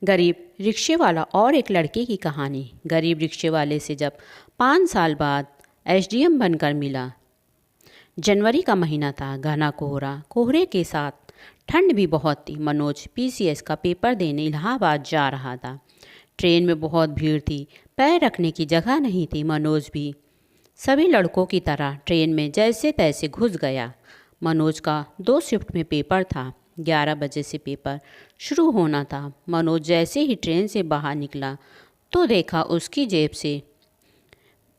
गरीब रिक्शे वाला और एक लड़के की कहानी। गरीब रिक्शे वाले से जब 5 साल बाद एसडीएम बनकर मिला। जनवरी का महीना था, घना कोहरा, कोहरे के साथ ठंड भी बहुत थी। मनोज पीसीएस का पेपर देने इलाहाबाद जा रहा था। ट्रेन में बहुत भीड़ थी, पैर रखने की जगह नहीं थी। मनोज भी सभी लड़कों की तरह ट्रेन में जैसे तैसे घुस गया। मनोज का 2 शिफ्ट में पेपर था। 11 बजे से पेपर शुरू होना था। मनोज जैसे ही ट्रेन से बाहर निकला तो देखा उसकी जेब से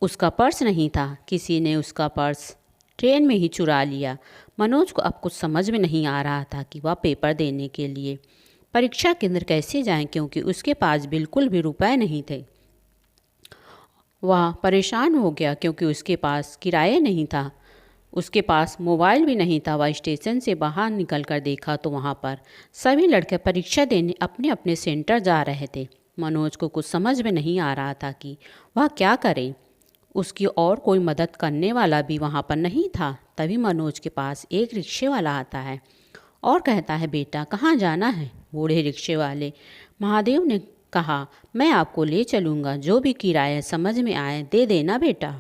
उसका पर्स नहीं था। किसी ने उसका पर्स ट्रेन में ही चुरा लिया। मनोज को अब कुछ समझ में नहीं आ रहा था कि वह पेपर देने के लिए परीक्षा केंद्र कैसे जाएं, क्योंकि उसके पास बिल्कुल भी रुपए नहीं थे। वह परेशान हो गया क्योंकि उसके पास किराया नहीं था। उसके पास मोबाइल भी नहीं था। वह स्टेशन से बाहर निकलकर देखा तो वहाँ पर सभी लड़के परीक्षा देने अपने अपने सेंटर जा रहे थे। मनोज को कुछ समझ में नहीं आ रहा था कि वह क्या करे। उसकी और कोई मदद करने वाला भी वहाँ पर नहीं था। तभी मनोज के पास एक रिक्शे वाला आता है और कहता है, बेटा कहाँ जाना है? बूढ़े रिक्शे वाले महादेव ने कहा, मैं आपको ले चलूँगा, जो भी किराया समझ में आए दे देना बेटा।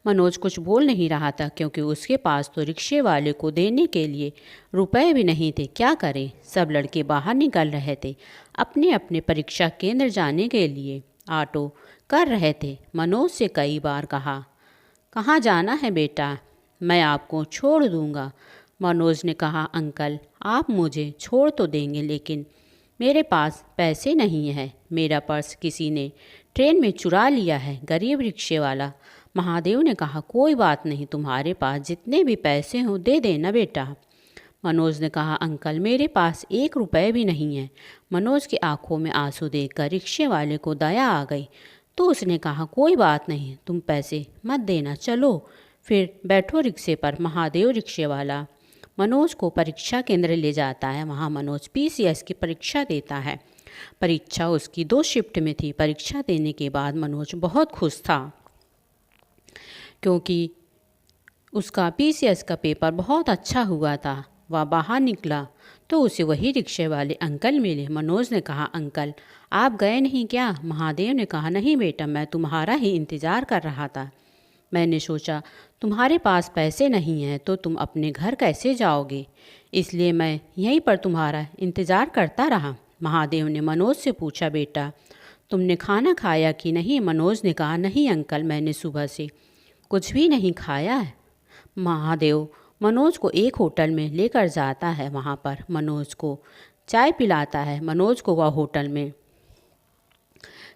मनोज कुछ बोल नहीं रहा था क्योंकि उसके पास तो रिक्शे वाले को देने के लिए रुपए भी नहीं थे। क्या करे? सब लड़के बाहर निकल रहे थे अपने अपने परीक्षा केंद्र जाने के लिए। ऑटो कर रहे थे। मनोज से कई बार कहा, कहाँ जाना है बेटा? मैं आपको छोड़ दूँगा। मनोज ने कहा, अंकल आप मुझे छोड़ तो देंगे, लेकिन मेरे पास पैसे नहीं है। मेरा पर्स किसी ने ट्रेन में चुरा लिया है। गरीब रिक्शे वाला महादेव ने कहा, कोई बात नहीं, तुम्हारे पास जितने भी पैसे हों दे देना बेटा। मनोज ने कहा, अंकल मेरे पास 1 रुपये भी नहीं है। मनोज की आंखों में आंसू देखकर रिक्शे वाले को दया आ गई तो उसने कहा, कोई बात नहीं, तुम पैसे मत देना, चलो फिर बैठो रिक्शे पर। महादेव रिक्शे वाला मनोज को परीक्षा केंद्र ले जाता है। वहाँ मनोज पीसीएस की परीक्षा देता है। परीक्षा उसकी 2 शिफ्ट में थी। परीक्षा देने के बाद मनोज बहुत खुश था क्योंकि उसका पीसीएस का पेपर बहुत अच्छा हुआ था। वह बाहर निकला तो उसे वही रिक्शे वाले अंकल मिले। मनोज ने कहा, अंकल आप गए नहीं क्या? महादेव ने कहा, नहीं बेटा, मैं तुम्हारा ही इंतज़ार कर रहा था। मैंने सोचा तुम्हारे पास पैसे नहीं हैं तो तुम अपने घर कैसे जाओगे, इसलिए मैं यहीं पर तुम्हारा इंतज़ार करता रहा। महादेव ने मनोज से पूछा, बेटा तुमने खाना खाया कि नहीं? मनोज ने कहा, नहीं अंकल, मैंने सुबह से कुछ भी नहीं खाया है। महादेव मनोज को एक होटल में लेकर जाता है। वहाँ पर मनोज को चाय पिलाता है। मनोज को वह होटल में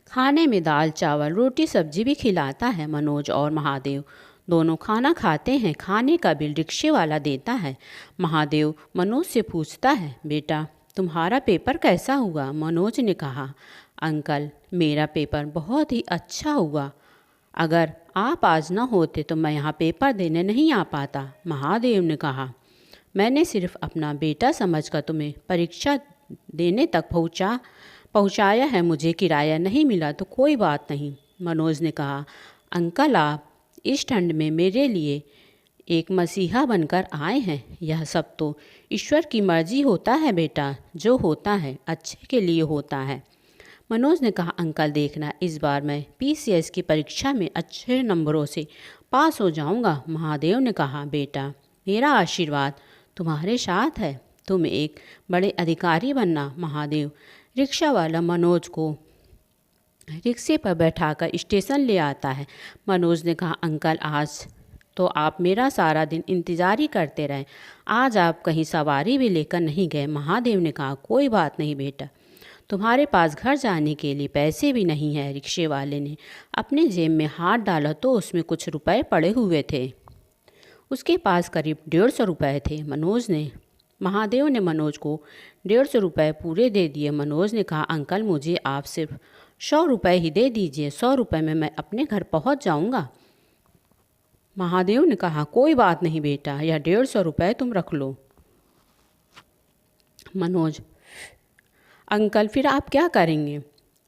खाने में दाल चावल रोटी सब्जी भी खिलाता है। मनोज और महादेव दोनों खाना खाते हैं। खाने का बिल रिक्शे वाला देता है। महादेव मनोज से पूछता है, बेटा तुम्हारा पेपर कैसा हुआ? मनोज ने कहा, अंकल मेरा पेपर बहुत ही अच्छा हुआ। अगर आप आज ना होते तो मैं यहाँ पेपर देने नहीं आ पाता। महादेव ने कहा, मैंने सिर्फ अपना बेटा समझकर तुम्हें परीक्षा देने तक पहुँचाया है। मुझे किराया नहीं मिला तो कोई बात नहीं। मनोज ने कहा, अंकल आप इस ठंड में मेरे लिए एक मसीहा बनकर आए हैं। यह सब तो ईश्वर की मर्जी होता है बेटा, जो होता है अच्छे के लिए होता है। मनोज ने कहा, अंकल देखना, इस बार मैं पीसीएस की परीक्षा में अच्छे नंबरों से पास हो जाऊंगा। महादेव ने कहा, बेटा मेरा आशीर्वाद तुम्हारे साथ है, तुम एक बड़े अधिकारी बनना। महादेव रिक्शा वाला मनोज को रिक्शे पर बैठाकर स्टेशन ले आता है। मनोज ने कहा, अंकल आज तो आप मेरा सारा दिन इंतज़ार ही करते रहे, आज आप कहीं सवारी भी लेकर नहीं गए। महादेव ने कहा, कोई बात नहीं बेटा, तुम्हारे पास घर जाने के लिए पैसे भी नहीं है। रिक्शे वाले ने अपने जेब में हाथ डाला तो उसमें कुछ रुपए पड़े हुए थे। उसके पास करीब 150 रुपये थे। महादेव ने मनोज को 150 रुपये पूरे दे दिए। मनोज ने कहा, अंकल मुझे आप सिर्फ 100 रुपये ही दे दीजिए, 100 रुपये में मैं अपने घर पहुंच जाऊंगा। महादेव ने कहा, कोई बात नहीं बेटा, यह 150 रुपये तुम रख लो। मनोज, अंकल फिर आप क्या करेंगे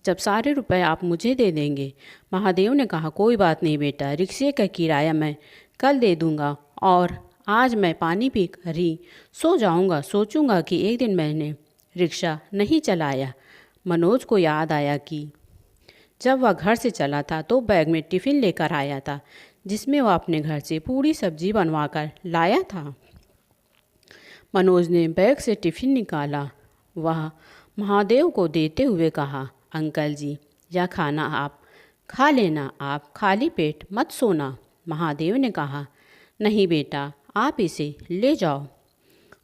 जब सारे रुपए आप मुझे दे देंगे? महादेव ने कहा, कोई बात नहीं बेटा, रिक्शे का किराया मैं कल दे दूंगा और आज मैं पानी पी कर ही सो जाऊंगा। सोचूंगा कि एक दिन मैंने रिक्शा नहीं चलाया। मनोज को याद आया कि जब वह घर से चला था तो बैग में टिफ़िन लेकर आया था, जिसमें वह अपने घर से पूरी सब्जी बनवाकर लाया था। मनोज ने बैग से टिफ़िन निकाला। वह महादेव को देते हुए कहा, अंकल जी, यह खाना आप खा लेना, आप खाली पेट मत सोना। महादेव ने कहा, नहीं बेटा, आप इसे ले जाओ,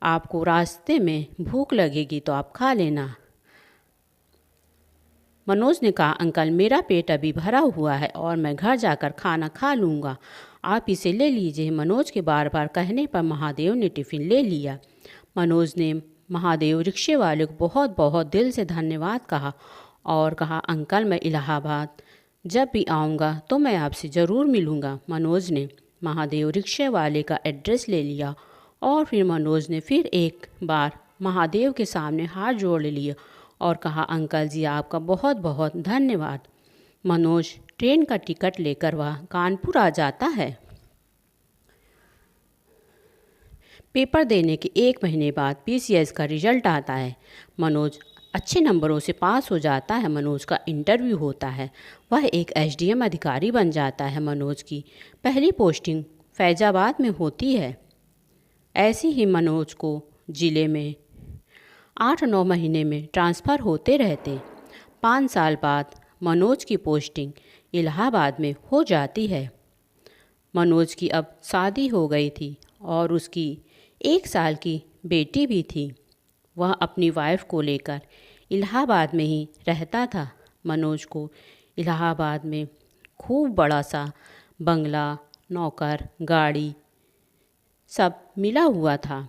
आपको रास्ते में भूख लगेगी तो आप खा लेना। मनोज ने कहा, अंकल, मेरा पेट अभी भरा हुआ है और मैं घर जाकर खाना खा लूँगा, आप इसे ले लीजिए। मनोज के बार बार कहने पर महादेव ने टिफ़िन ले लिया। मनोज ने महादेव रिक्शे वाले को बहुत बहुत दिल से धन्यवाद कहा और कहा, अंकल, मैं इलाहाबाद जब भी आऊँगा तो मैं आपसे ज़रूर मिलूँगा। मनोज ने महादेव रिक्शे वाले का एड्रेस ले लिया और फिर मनोज ने फिर एक बार महादेव के सामने हाथ जोड़ लिए और कहा, अंकल जी, आपका बहुत बहुत धन्यवाद। मनोज ट्रेन का टिकट लेकर वह कानपुर आ जाता है। पेपर देने के 1 महीने बाद पीसीएस का रिजल्ट आता है। मनोज अच्छे नंबरों से पास हो जाता है। मनोज का इंटरव्यू होता है। वह एक एसडीएम अधिकारी बन जाता है। मनोज की पहली पोस्टिंग फैजाबाद में होती है। ऐसे ही मनोज को ज़िले में 8-9 महीने में ट्रांसफ़र होते रहते। 5 साल बाद मनोज की पोस्टिंग इलाहाबाद में हो जाती है। मनोज की अब शादी हो गई थी और उसकी 1 साल की बेटी भी थी। वह अपनी वाइफ को लेकर इलाहाबाद में ही रहता था। मनोज को इलाहाबाद में खूब बड़ा सा बंगला, नौकर, गाड़ी सब मिला हुआ था।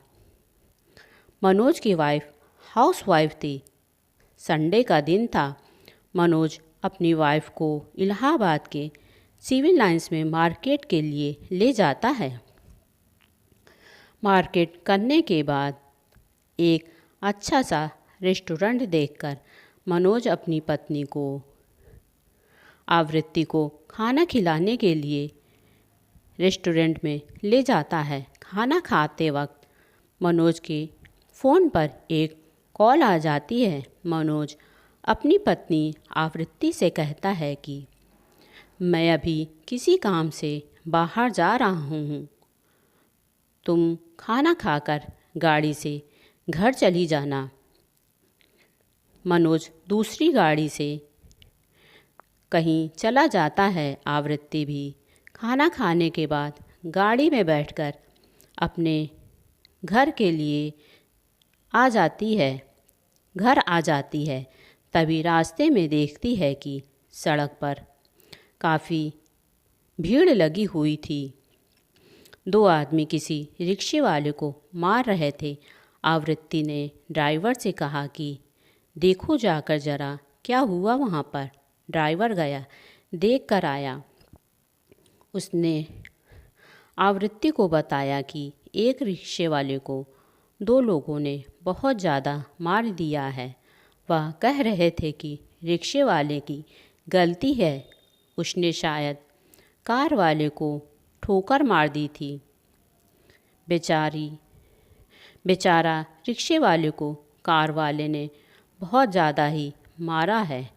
मनोज की वाइफ हाउसवाइफ थी। संडे का दिन था। मनोज अपनी वाइफ को इलाहाबाद के सिविल लाइंस में मार्केट के लिए ले जाता है। मार्केट करने के बाद एक अच्छा सा रेस्टोरेंट देखकर मनोज अपनी पत्नी को, आवृत्ति को खाना खिलाने के लिए रेस्टोरेंट में ले जाता है। खाना खाते वक्त मनोज के फ़ोन पर एक कॉल आ जाती है। मनोज अपनी पत्नी आवृत्ति से कहता है कि मैं अभी किसी काम से बाहर जा रहा हूँ, तुम खाना खाकर गाड़ी से घर चली जाना। मनोज दूसरी गाड़ी से कहीं चला जाता है। आवृत्ति भी खाना खाने के बाद गाड़ी में बैठकर अपने घर के लिए घर आ जाती है। तभी रास्ते में देखती है कि सड़क पर काफ़ी भीड़ लगी हुई थी। 2 आदमी किसी रिक्शे वाले को मार रहे थे। आवृत्ति ने ड्राइवर से कहा कि देखो जाकर ज़रा क्या हुआ वहाँ पर। ड्राइवर गया, देख कर आया। उसने आवृत्ति को बताया कि एक रिक्शे वाले को 2 लोगों ने बहुत ज़्यादा मार दिया है। वह कह रहे थे कि रिक्शे वाले की गलती है, उसने शायद कार वाले को ठोकर मार दी थी। बेचारा रिक्शे वाले को कार वाले ने बहुत ज़्यादा ही मारा है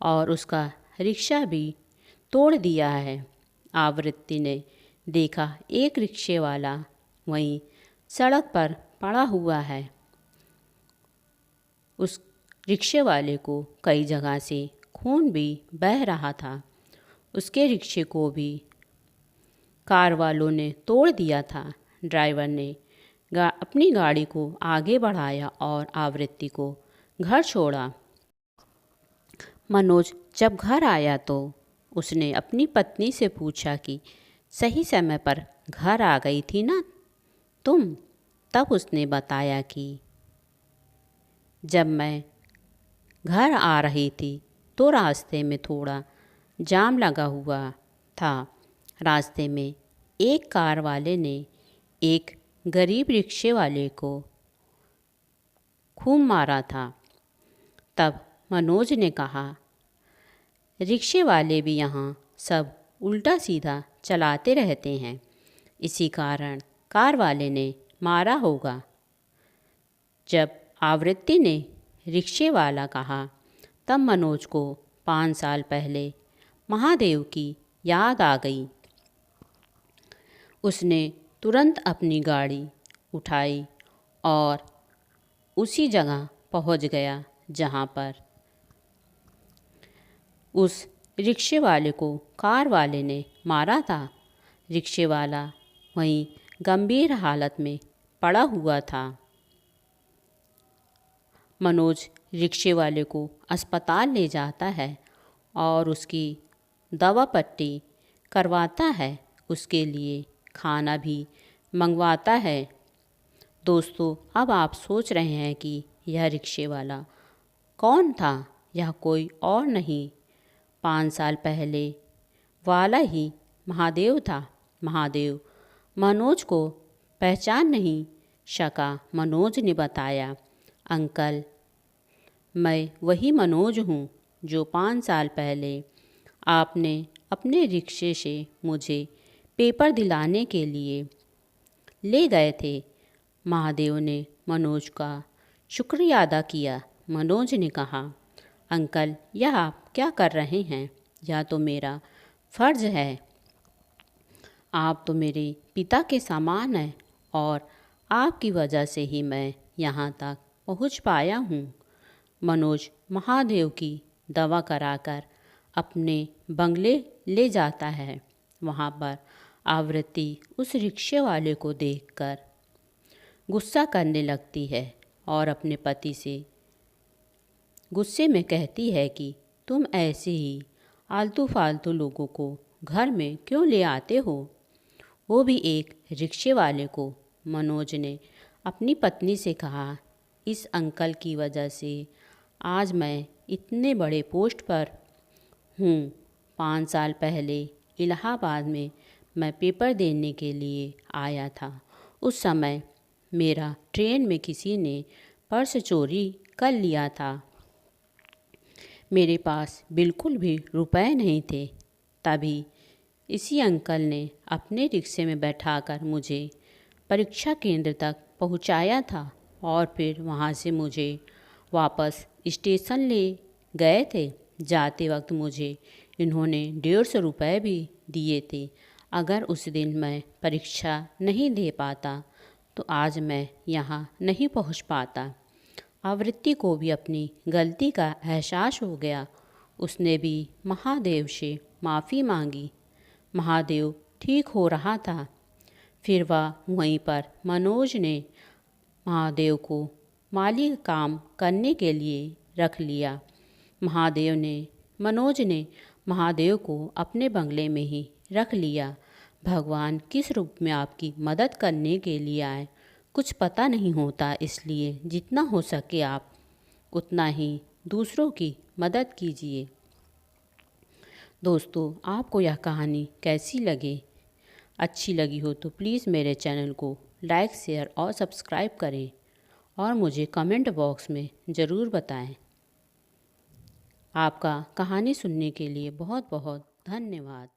और उसका रिक्शा भी तोड़ दिया है। आवृत्ति ने देखा एक रिक्शे वाला वहीं सड़क पर पड़ा हुआ है। उस रिक्शे वाले को कई जगह से खून भी बह रहा था। उसके रिक्शे को भी कार वालों ने तोड़ दिया था। ड्राइवर ने अपनी गाड़ी को आगे बढ़ाया और आवृत्ति को घर छोड़ा। मनोज जब घर आया तो उसने अपनी पत्नी से पूछा कि सही समय पर घर आ गई थी ना तुम? तब उसने बताया कि जब मैं घर आ रही थी तो रास्ते में थोड़ा जाम लगा हुआ था। रास्ते में एक कार वाले ने एक गरीब रिक्शे वाले को खूब मारा था। तब मनोज ने कहा, रिक्शे वाले भी यहाँ सब उल्टा सीधा चलाते रहते हैं, इसी कारण कार वाले ने मारा होगा। जब आवृत्ति ने रिक्शे वाला कहा। तब मनोज को 5 साल पहले महादेव की याद आ गई। उसने तुरंत अपनी गाड़ी उठाई और उसी जगह पहुंच गया जहां पर उस रिक्शे वाले को कार वाले ने मारा था। रिक्शे वाला वहीं गंभीर हालत में पड़ा हुआ था। मनोज रिक्शे वाले को अस्पताल ले जाता है और उसकी दवा पट्टी करवाता है, उसके लिए खाना भी मंगवाता है। दोस्तों, अब आप सोच रहे हैं कि यह रिक्शे वाला कौन था? यह कोई और नहीं, 5 साल पहले वाला ही महादेव था। महादेव मनोज को पहचान नहीं सका। मनोज ने बताया, अंकल, मैं वही मनोज हूँ जो 5 साल पहले आपने अपने रिक्शे से मुझे पेपर दिलाने के लिए ले गए थे। महादेव ने मनोज का शुक्रिया अदा किया। मनोज ने कहा, अंकल, यह आप क्या कर रहे हैं? यह तो मेरा फ़र्ज़ है। आप तो मेरे पिता के समान हैं और आपकी वजह से ही मैं यहाँ तक पहुँच पाया हूँ। मनोज महादेव की दवा कराकर अपने बंगले ले जाता है। वहाँ पर आवृत्ति उस रिक्शे वाले को देखकर गुस्सा करने लगती है और अपने पति से गुस्से में कहती है कि तुम ऐसे ही आलतू फालतू लोगों को घर में क्यों ले आते हो, वो भी एक रिक्शे वाले को। मनोज ने अपनी पत्नी से कहा, इस अंकल की वजह से आज मैं इतने बड़े पोस्ट पर हूँ। 5 साल पहले इलाहाबाद में मैं पेपर देने के लिए आया था। उस समय मेरा ट्रेन में किसी ने पर्स चोरी कर लिया था। मेरे पास बिल्कुल भी रुपए नहीं थे। तभी इसी अंकल ने अपने रिक्शे में बैठाकर मुझे परीक्षा केंद्र तक पहुंचाया था और फिर वहां से मुझे वापस स्टेशन ले गए थे। जाते वक्त मुझे इन्होंने 150 रुपये भी दिए थे। अगर उस दिन मैं परीक्षा नहीं दे पाता तो आज मैं यहाँ नहीं पहुँच पाता। आवृत्ति को भी अपनी गलती का एहसास हो गया। उसने भी महादेव से माफ़ी मांगी। महादेव ठीक हो रहा था। फिर वह वहीं पर मनोज ने महादेव को माली काम करने के लिए रख लिया। मनोज ने महादेव को अपने बंगले में ही रख लिया। भगवान किस रूप में आपकी मदद करने के लिए आए कुछ पता नहीं होता, इसलिए जितना हो सके आप उतना ही दूसरों की मदद कीजिए। दोस्तों, आपको यह कहानी कैसी लगी? अच्छी लगी हो तो प्लीज़ मेरे चैनल को लाइक, शेयर और सब्सक्राइब करें और मुझे कमेंट बॉक्स में ज़रूर बताएं। आपका कहानी सुनने के लिए बहुत बहुत धन्यवाद।